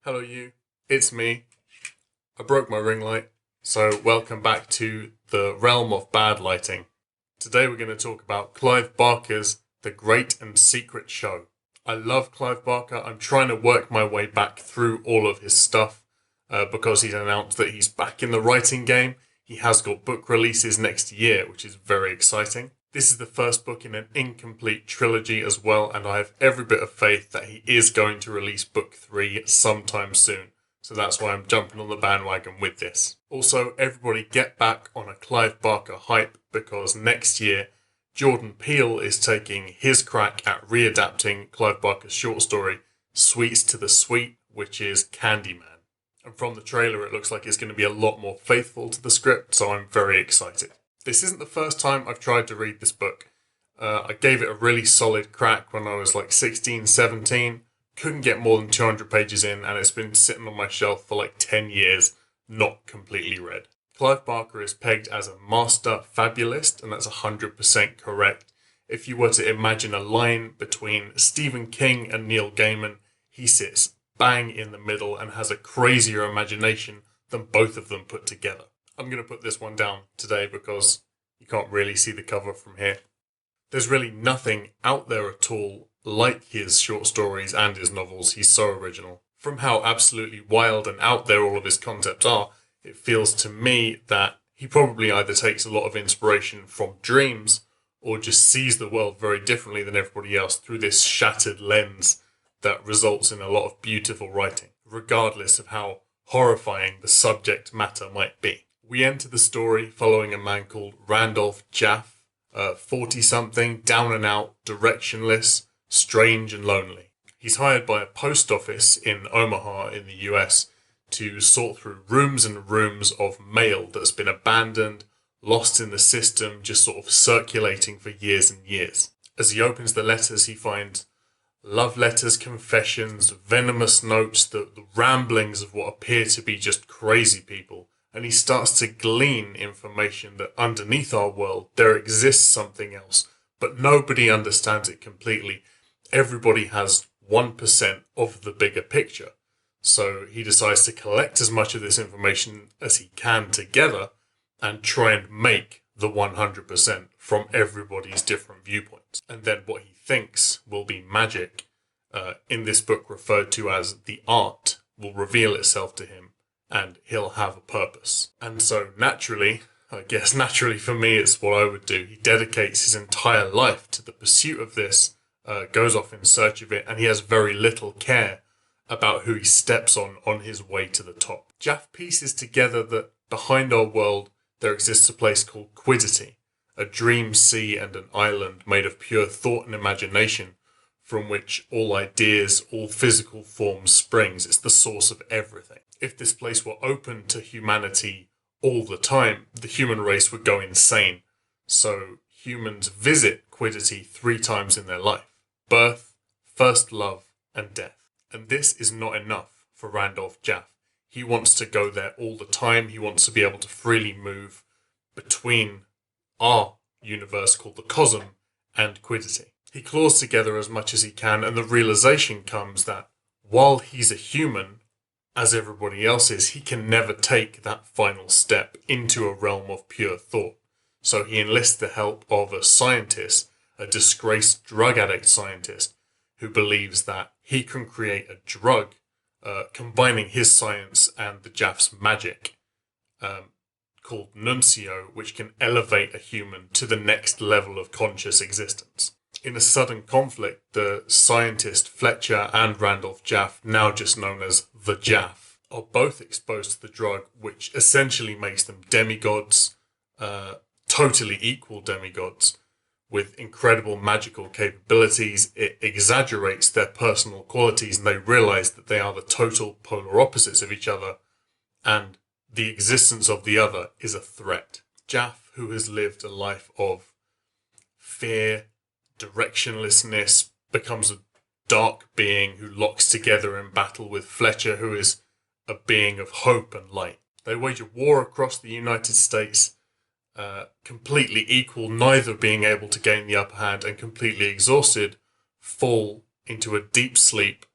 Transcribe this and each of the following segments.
Hello you, it's me. I broke my ring light, so welcome back to the realm of bad lighting. Today we're going to talk about Clive Barker's The Great and Secret Show. I love Clive Barker. I'm trying to work my way back through all of his stuff because he's announced that he's back in the writing game. He has got book releases next year, which is very exciting. This is the first book in an incomplete trilogy as well, and I have every bit of faith that he is going to release book 3 sometime soon. So that's why I'm jumping on the bandwagon with this. Also, everybody get back on a Clive Barker hype because next year, Jordan Peele is taking his crack at readapting Clive Barker's short story, Sweets to the Sweet, which is Candyman. And from the trailer, it looks like it's going to be a lot more faithful to the script, so I'm very excited. This isn't the first time I've tried to read this book. I gave it a really solid crack when I was like 16, 17. Couldn't get more than 200 pages in, and it's been sitting on my shelf for like 10 years, not completely read. Clive Barker is pegged as a master fabulist, and that's 100% correct. If you were to imagine a line between Stephen King and Neil Gaiman, he sits bang in the middle and has a crazier imagination than both of them put together. I'm going to put this one down today because you can't really see the cover from here. There's really nothing out there at all like his short stories and his novels. He's so original. From how absolutely wild and out there all of his concepts are, it feels to me that he probably either takes a lot of inspiration from dreams or just sees the world very differently than everybody else through this shattered lens that results in a lot of beautiful writing, regardless of how horrifying the subject matter might be. We enter the story following a man called Randolph Jaff, 40-something, down and out, directionless, strange and lonely. He's hired by a post office in Omaha in the US to sort through rooms and rooms of mail that's been abandoned, lost in the system, just sort of circulating for years and years. As he opens the letters, he finds love letters, confessions, venomous notes, the ramblings of what appear to be just crazy people. And he starts to glean information that underneath our world, there exists something else, but nobody understands it completely. Everybody has 1% of the bigger picture. So he decides to collect as much of this information as he can together and try and make the 100% from everybody's different viewpoints. And then what he thinks will be magic, in this book referred to as the art, will reveal itself to him. And he'll have a purpose. And so naturally for me, it's what I would do. He dedicates his entire life to the pursuit of this, goes off in search of it, and he has very little care about who he steps on his way to the top. Jaff pieces together that behind our world, there exists a place called Quiddity, a dream sea and an island made of pure thought and imagination, from which all ideas, all physical forms springs. It's the source of everything. If this place were open to humanity all the time, the human race would go insane. So humans visit Quiddity 3 times in their life: birth, first love, and death. And this is not enough for Randolph Jaff. He wants to go there all the time. He wants to be able to freely move between our universe called the Cosm and Quiddity. He claws together as much as he can, and the realization comes that while he's a human, as everybody else is, he can never take that final step into a realm of pure thought. So he enlists the help of a scientist, a disgraced drug addict scientist, who believes that he can create a drug combining his science and the Jaff's magic, called Nuncio, which can elevate a human to the next level of conscious existence. In a sudden conflict, the scientist Fletcher and Randolph Jaff, now just known as the Jaff, are both exposed to the drug, which essentially makes them demigods, totally equal demigods, with incredible magical capabilities. It exaggerates their personal qualities, and they realize that they are the total polar opposites of each other, and the existence of the other is a threat. Jaff, who has lived a life of fear, directionlessness, becomes a dark being who locks together in battle with Fletcher, who is a being of hope and light. They wage a war across the United States, completely equal, neither being able to gain the upper hand, and completely exhausted, fall into a deep sleep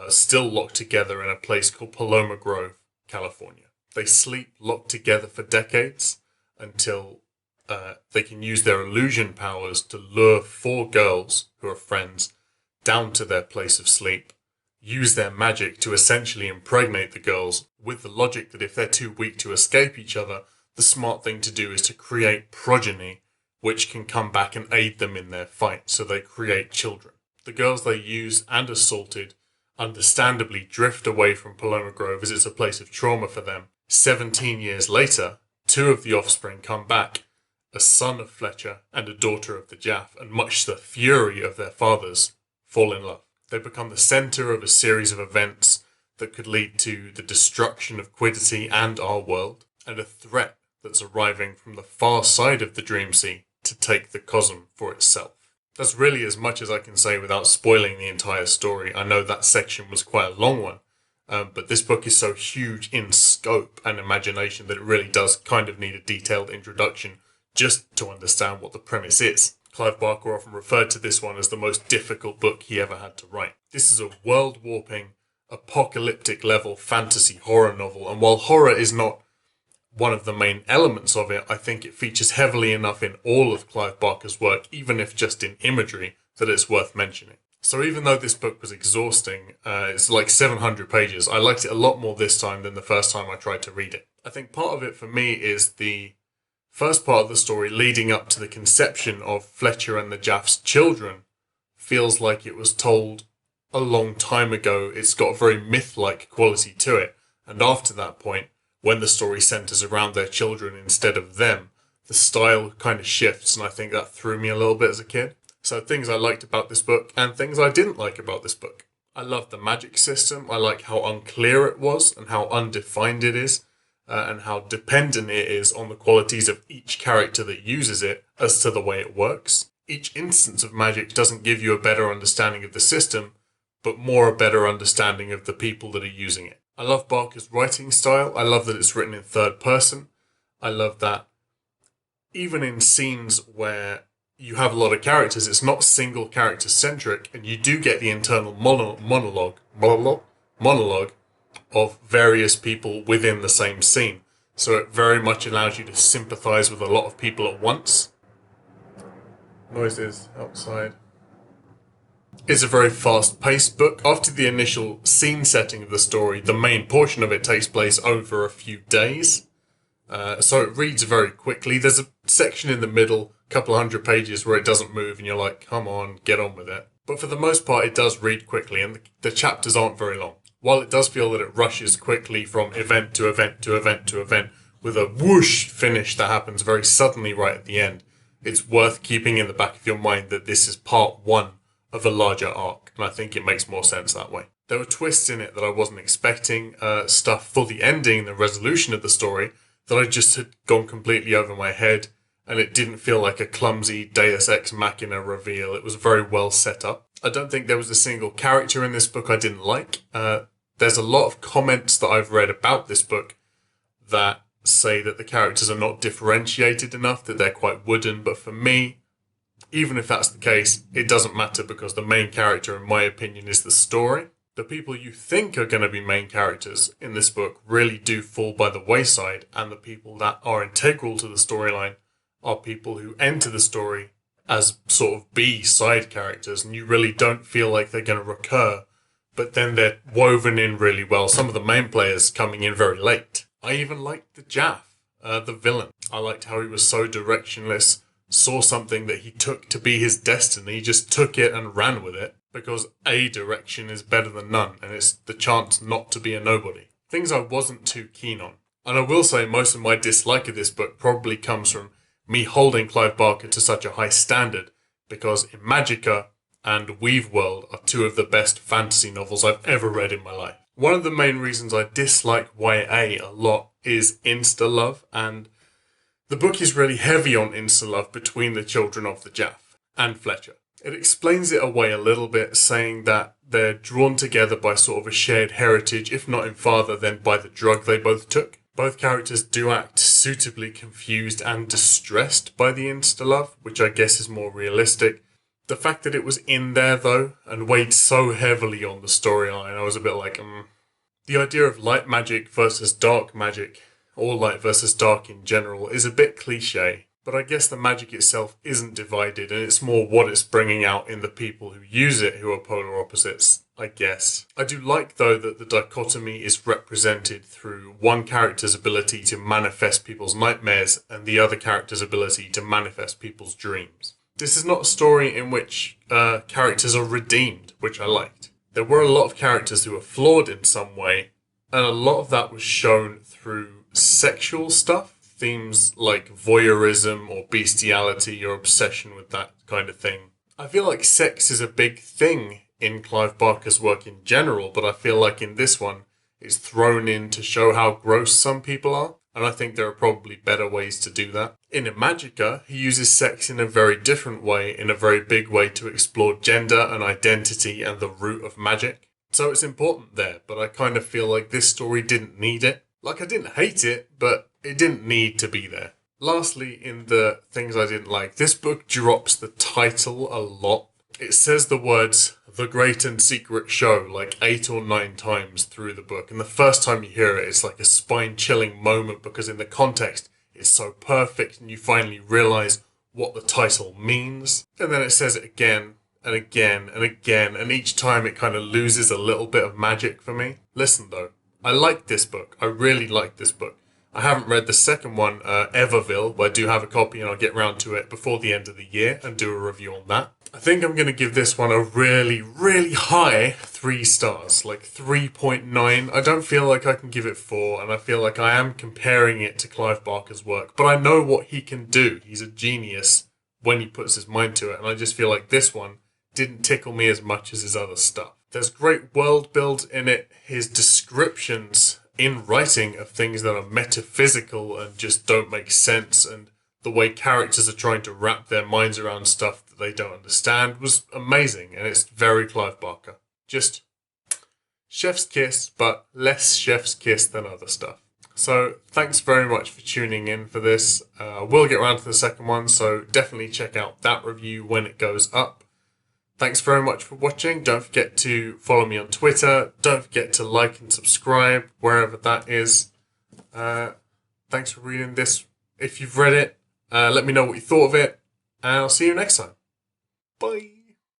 still locked together in a place called Paloma Grove, California. They sleep locked together for decades until they can use their illusion powers to lure 4 girls who are friends down to their place of sleep, use their magic to essentially impregnate the girls, with the logic that if they're too weak to escape each other, the smart thing to do is to create progeny which can come back and aid them in their fight, so they create children. The girls they use and assaulted understandably drift away from Paloma Grove as it's a place of trauma for them. 17 years later, 2 of the offspring come back, a son of Fletcher and a daughter of the Jaff, and much to the fury of their fathers, fall in love. They become the centre of a series of events that could lead to the destruction of Quiddity and our world, and a threat that's arriving from the far side of the Dream Sea to take the cosm for itself. That's really as much as I can say without spoiling the entire story. I know that section was quite a long one, but this book is so huge in scope and imagination that it really does kind of need a detailed introduction just to understand what the premise is. Clive Barker often referred to this one as the most difficult book he ever had to write. This is a world-warping, apocalyptic-level fantasy horror novel, and while horror is not one of the main elements of it, I think it features heavily enough in all of Clive Barker's work, even if just in imagery, that it's worth mentioning. So even though this book was exhausting, it's like 700 pages, I liked it a lot more this time than the first time I tried to read it. I think part of it for me is the first part of the story leading up to the conception of Fletcher and the Jaff's children feels like it was told a long time ago. It's got a very myth-like quality to it. And after that point, when the story centres around their children instead of them, the style kind of shifts, and I think that threw me a little bit as a kid. So things I liked about this book and things I didn't like about this book. I loved the magic system. I like how unclear it was and how undefined it is, and how dependent it is on the qualities of each character that uses it as to the way it works. Each instance of magic doesn't give you a better understanding of the system, but more a better understanding of the people that are using it. I love Barker's writing style. I love that it's written in third person. I love that even in scenes where you have a lot of characters, it's not single character centric, and you do get the internal monologue of various people within the same scene. So it very much allows you to sympathise with a lot of people at once. Noises outside. It's a very fast-paced book. After the initial scene setting of the story, the main portion of it takes place over a few days. So it reads very quickly. There's a section in the middle, a couple 100 pages, where it doesn't move and you're like, come on, get on with it. But for the most part, it does read quickly, and the chapters aren't very long. While it does feel that it rushes quickly from event to event to event to event, with a whoosh finish that happens very suddenly right at the end, it's worth keeping in the back of your mind that this is part 1 of a larger arc, and I think it makes more sense that way. There were twists in it that I wasn't expecting, stuff for the ending, the resolution of the story, that I just had gone completely over my head, and it didn't feel like a clumsy Deus Ex Machina reveal. It was very well set up. I don't think there was a single character in this book I didn't like. There's a lot of comments that I've read about this book that say that the characters are not differentiated enough, that they're quite wooden, but for me, even if that's the case, it doesn't matter because the main character, in my opinion, is the story. The people you think are going to be main characters in this book really do fall by the wayside, and the people that are integral to the storyline are people who enter the story as sort of B side characters, and you really don't feel like they're going to recur, but then they're woven in really well. Some of the main players coming in very late. I even liked the Jaff, the villain. I liked how he was so directionless, saw something that he took to be his destiny, just took it and ran with it, because a direction is better than none, and it's the chance not to be a nobody. Things I wasn't too keen on. And I will say most of my dislike of this book probably comes from me holding Clive Barker to such a high standard, because Imagica and Weave World are 2 of the best fantasy novels I've ever read in my life. One of the main reasons I dislike YA a lot is insta-love, and the book is really heavy on insta-love between the children of the Jaff and Fletcher. It explains it away a little bit, saying that they're drawn together by sort of a shared heritage, if not in father, then by the drug they both took. Both characters do act suitably confused and distressed by the insta-love, which I guess is more realistic. The fact that it was in there, though, and weighed so heavily on the storyline, I was a bit like, The idea of light magic versus dark magic, or light versus dark in general, is a bit cliche. But I guess the magic itself isn't divided, and it's more what it's bringing out in the people who use it who are polar opposites, I guess. I do like, though, that the dichotomy is represented through one character's ability to manifest people's nightmares and the other character's ability to manifest people's dreams. This is not a story in which characters are redeemed, which I liked. There were a lot of characters who were flawed in some way, and a lot of that was shown through sexual stuff. Themes like voyeurism or bestiality or obsession with that kind of thing. I feel like sex is a big thing in Clive Barker's work in general, but I feel like in this one, it's thrown in to show how gross some people are, and I think there are probably better ways to do that. In Imagica, he uses sex in a very different way, in a very big way, to explore gender and identity and the root of magic. So it's important there, but I kind of feel like this story didn't need it. Like, I didn't hate it, but it didn't need to be there. Lastly, in the things I didn't like, this book drops the title a lot. It says the words, "The Great and Secret Show," like 8 or 9 times through the book. And the first time you hear it, it's like a spine-chilling moment because in the context, it's so perfect and you finally realise what the title means. And then it says it again and again and again, and each time it kind of loses a little bit of magic for me. Listen, though, I like this book. I really like this book. I haven't read the second one, Everville, but I do have a copy and I'll get round to it before the end of the year and do a review on that. I think I'm going to give this one a really, really high 3 stars, like 3.9. I don't feel like I can give it 4, and I feel like I am comparing it to Clive Barker's work, but I know what he can do. He's a genius when he puts his mind to it, and I just feel like this one didn't tickle me as much as his other stuff. There's great world build in it. His descriptions in writing of things that are metaphysical and just don't make sense, and the way characters are trying to wrap their minds around stuff that they don't understand was amazing, and it's very Clive Barker. Just chef's kiss, but less chef's kiss than other stuff. So thanks very much for tuning in for this. We'll get around to the second one, so definitely check out that review when it goes up. Thanks very much for watching. Don't forget to follow me on Twitter. Don't forget to like and subscribe wherever that is. Thanks for reading this. If you've read it, let me know what you thought of it, and I'll see you next time. Bye.